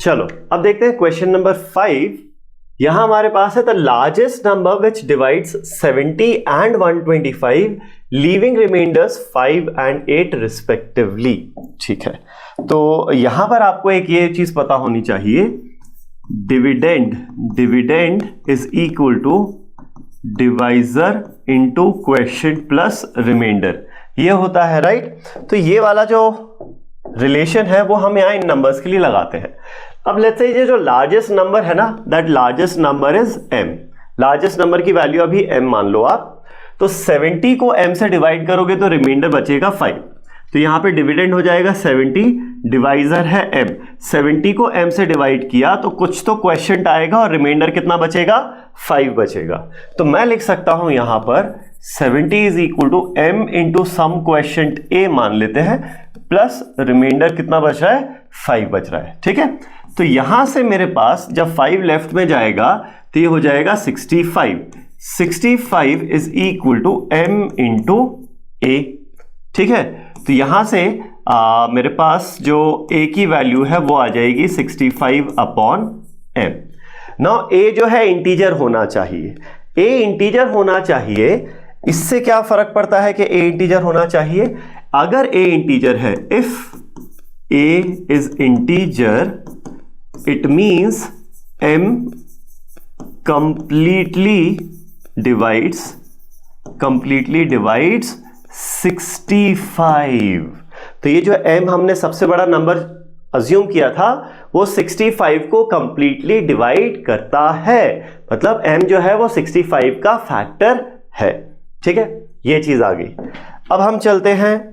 चलो अब देखते हैं क्वेश्चन नंबर 5। यहां हमारे पास है the largest number which divides 70 and 125 leaving remainders 5 and 8 respectively. ठीक है, तो यहां पर आपको एक ये चीज पता होनी चाहिए, dividend is equal to divisor into quotient plus remainder, ये होता है राइट। तो ये वाला जो रिलेशन है वो हम यहां इन नंबर्स के लिए लगाते हैं। अब लेट्स से ये जो लार्जेस्ट नंबर है ना, that largest number is m। Largest number की वैल्यू अभी m मान लो आप, तो 70 को m से डिवाइड करोगे तो रिमाइंडर बचेगा 5। तो यहां पे डिविडेंड हो जाएगा 70, डिवाइजर है m। 70 को m से डिवाइड किया तो कुछ तो क्वोशिएंट आएगा और रिमाइंडर कितना बचेगा, 5 बचेगा। तो मैं लिख सकता हूं यहां पर 70 is equal to m into some quotient a मान लेते हैं, प्लस रिमाइंडर कितना बच रहा है, 5 बच रहा है। ठीक है, तो यहां से मेरे पास जब 5 लेफ्ट में जाएगा तो ये हो जाएगा 65। 65 is equal to m into a। ठीक है, तो यहां से मेरे पास जो a की वैल्यू है वो आ जाएगी 65 अपॉन m। नाउ a जो है इंटीजर होना चाहिए, a इंटीजर होना चाहिए। इससे क्या फर्क पड़ता है कि a इंटीजर होना चाहिए? अगर a इंटीजर है, if a is integer it means m completely divides 65। तो ये जो m हमने सबसे बड़ा नंबर अज्यूम किया था वो 65 को कंप्लीटली डिवाइड करता है, मतलब m जो है वो 65 का फैक्टर है। ठीक है, ये चीज आ गई। अब हम चलते हैं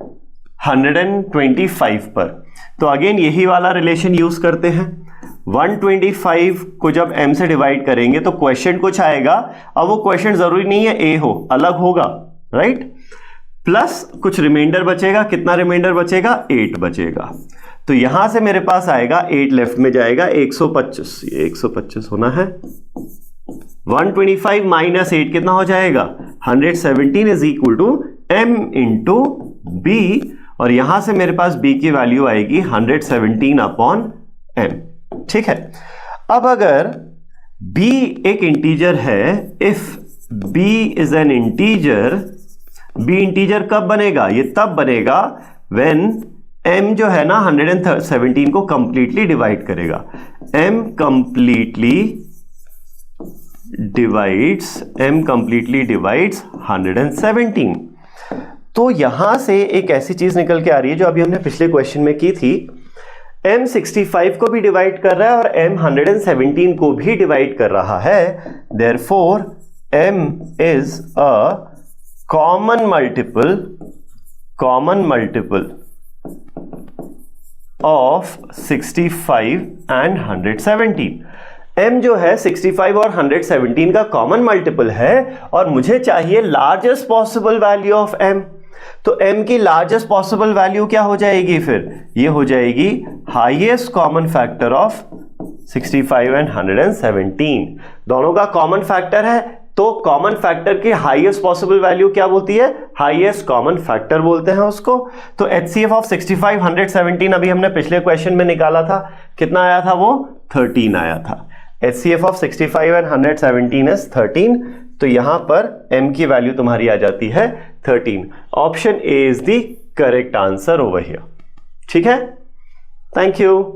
125 पर, तो अगेन यही वाला रिलेशन यूज करते हैं। 125 को जब m से डिवाइड करेंगे तो क्वोशिएंट कुछ आएगा। अब वो क्वोशिएंट जरूरी नहीं है a हो, अलग होगा राइट, प्लस कुछ रिमाइंडर बचेगा। कितना रिमाइंडर बचेगा, 8 बचेगा। तो यहां से मेरे पास आएगा 8 लेफ्ट में जाएगा 125, ये 125 होना है। 125 माइनस 8 कितना हो जाएगा, 117 is equal to m into b, और यहां से मेरे पास b की वैल्यू आएगी 117 अपॉन m। ठीक है, अब अगर b एक इंटीजर है, if b is an integer, b integer कब बनेगा, ये तब बनेगा व्हेन m जो है ना 117 को कंप्लीटली डिवाइड करेगा। m completely divides 117। तो यहां से एक ऐसी चीज निकल के आ रही है जो अभी हमने पिछले क्वेश्चन में की थी, m 65 को भी डिवाइड कर रहा है और m 117 को भी डिवाइड कर रहा है। Therefore m is a common multiple of 65 and 117। m जो है 65 और 117 का कॉमन मल्टीपल है और मुझे चाहिए largest possible value of m। तो m की लार्जेस्ट पॉसिबल वैल्यू क्या हो जाएगी, फिर ये हो जाएगी highest common factor of 65 and 117। दोनों का कॉमन फैक्टर है, तो कॉमन फैक्टर की हाईएस्ट पॉसिबल वैल्यू क्या बोलती है, हाईएस्ट कॉमन फैक्टर बोलते हैं उसको। तो HCF ऑफ 65 117 अभी हमने पिछले क्वेश्चन में निकाला था, कितना आया था, वो 13 आया था। HCF of 65 and 117 is 13। तो यहां पर m की वैल्यू तुम्हारी आ जाती है 13। Option A is the correct answer over here. ठीक है, थैंक यू।